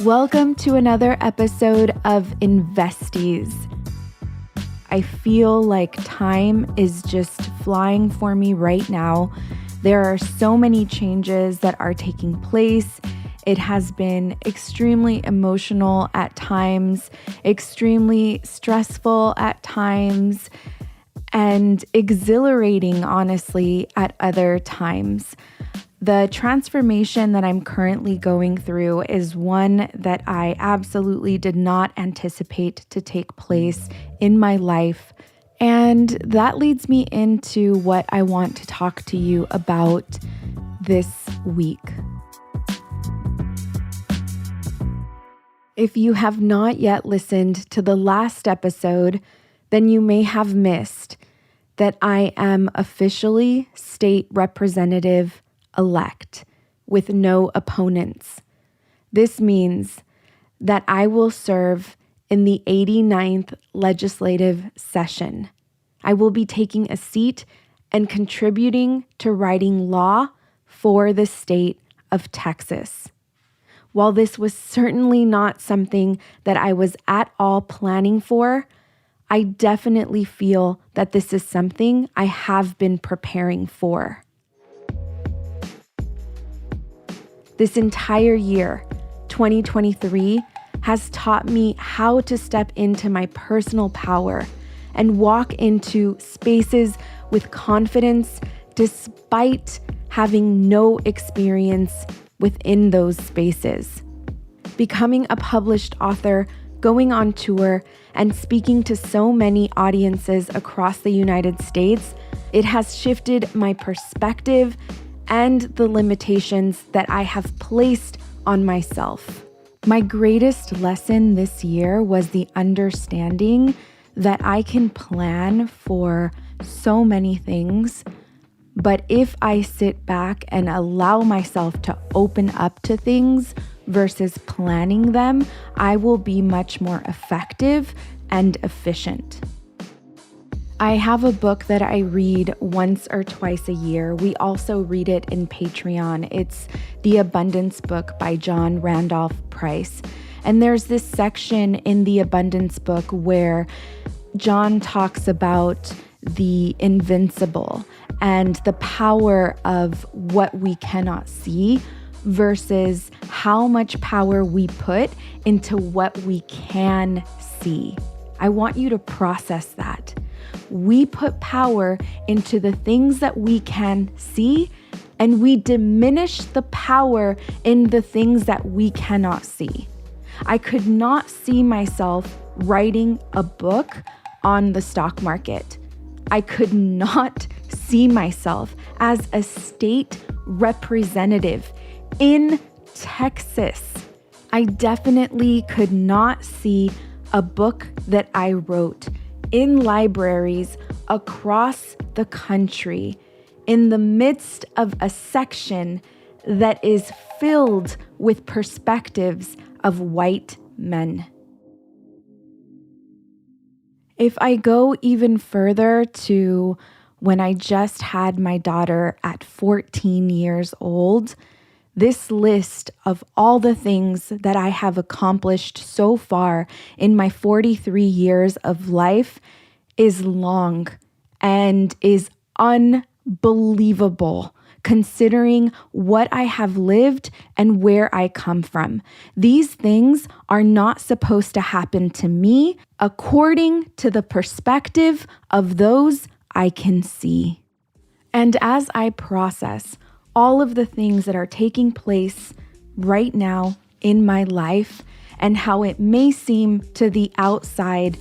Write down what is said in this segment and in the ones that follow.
Welcome to another episode of Investies. I feel like time is just flying for me right now. There are so many changes that are taking place. It has been extremely emotional at times, extremely stressful at times, and exhilarating, honestly, at other times. The transformation that I'm currently going through is one that I absolutely did not anticipate to take place in my life. And that leads me into what I want to talk to you about this week. If you have not yet listened to the last episode, then you may have missed that I am officially state representative elect with no opponents. This means that I will serve in the 89th legislative session. I will be taking a seat and contributing to writing law for the state of Texas. While this was certainly not something that I was at all planning for, I definitely feel that this is something I have been preparing for. This entire year, 2023, has taught me how to step into my personal power and walk into spaces with confidence despite having no experience within those spaces. Becoming a published author, going on tour, and speaking to so many audiences across the United States, it has shifted my perspective and the limitations that I have placed on myself. My greatest lesson this year was the understanding that I can plan for so many things, but if I sit back and allow myself to open up to things versus planning them, I will be much more effective and efficient. I have a book that I read once or twice a year. We also read it in Patreon. It's The Abundance Book by John Randolph Price. And there's this section in the Abundance Book where John talks about the invincible and the power of what we cannot see versus how much power we put into what we can see. I want you to process that. We put power into the things that we can see, and we diminish the power in the things that we cannot see. I could not see myself writing a book on the stock market. I could not see myself as a state representative in Texas. I definitely could not see a book that I wrote in libraries across the country in the midst of a section that is filled with perspectives of white men. If I go even further to when I just had my daughter at 14 years old, this list of all the things that I have accomplished so far in my 43 years of life is long and is unbelievable considering what I have lived and where I come from. These things are not supposed to happen to me according to the perspective of those I can see. And as I process all of the things that are taking place right now in my life and how it may seem to the outside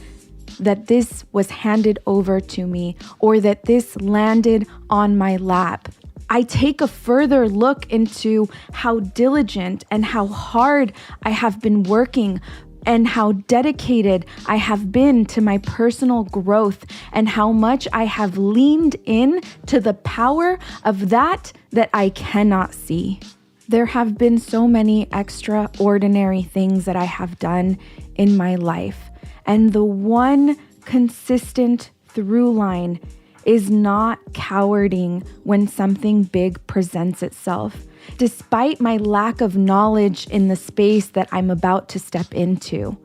that this was handed over to me or that this landed on my lap, I take a further look into how diligent and how hard I have been working and how dedicated I have been to my personal growth and how much I have leaned in to the power of that I cannot see. There have been so many extraordinary things that I have done in my life, and the one consistent through line is not cowarding when something big presents itself, despite my lack of knowledge in the space that I'm about to step into.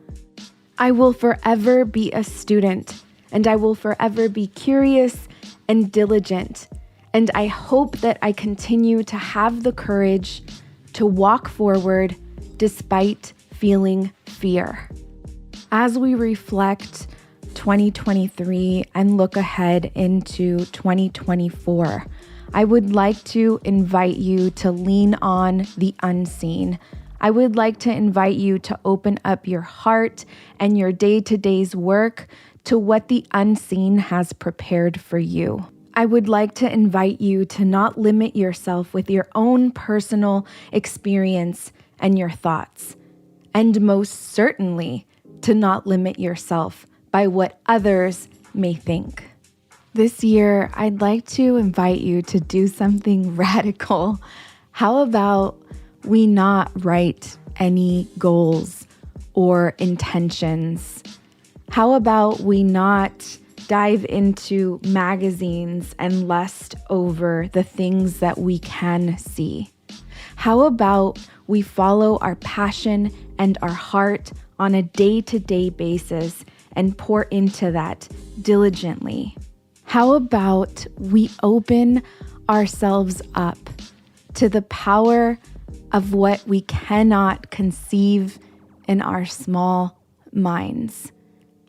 I will forever be a student, and I will forever be curious and diligent. And I hope that I continue to have the courage to walk forward despite feeling fear. As we reflect 2023 and look ahead into 2024, I would like to invite you to lean on the unseen. I would like to invite you to open up your heart and your day-to-day's work to what the unseen has prepared for you. I would like to invite you to not limit yourself with your own personal experience and your thoughts, and most certainly to not limit yourself by what others may think. This year, I'd like to invite you to do something radical. How about we not write any goals or intentions? How about we not dive into magazines and lust over the things that we can see? How about we follow our passion and our heart on a day-to-day basis and pour into that diligently? How about we open ourselves up to the power of what we cannot conceive in our small minds?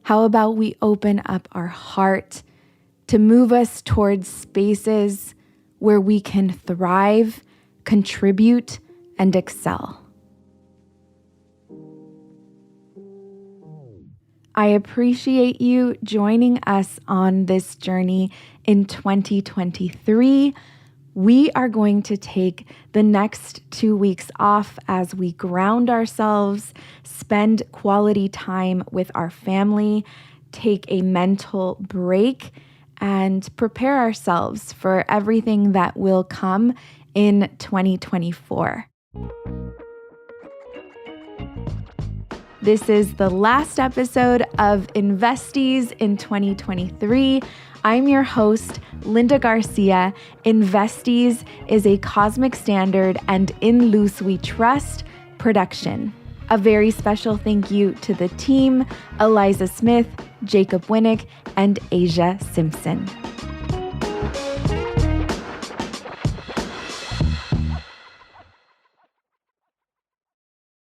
How about we open up our heart to move us towards spaces where we can thrive, contribute, and excel? I appreciate you joining us on this journey in 2023. We are going to take the next 2 weeks off as we ground ourselves, spend quality time with our family, take a mental break, and prepare ourselves for everything that will come in 2024. This is the last episode of Investies in 2023. I'm your host, Linda Garcia. Investies is a Cosmic Standard and In Luz We Trust production. A very special thank you to the team, Eliza Smith, Jacob Winnick, and Asia Simpson.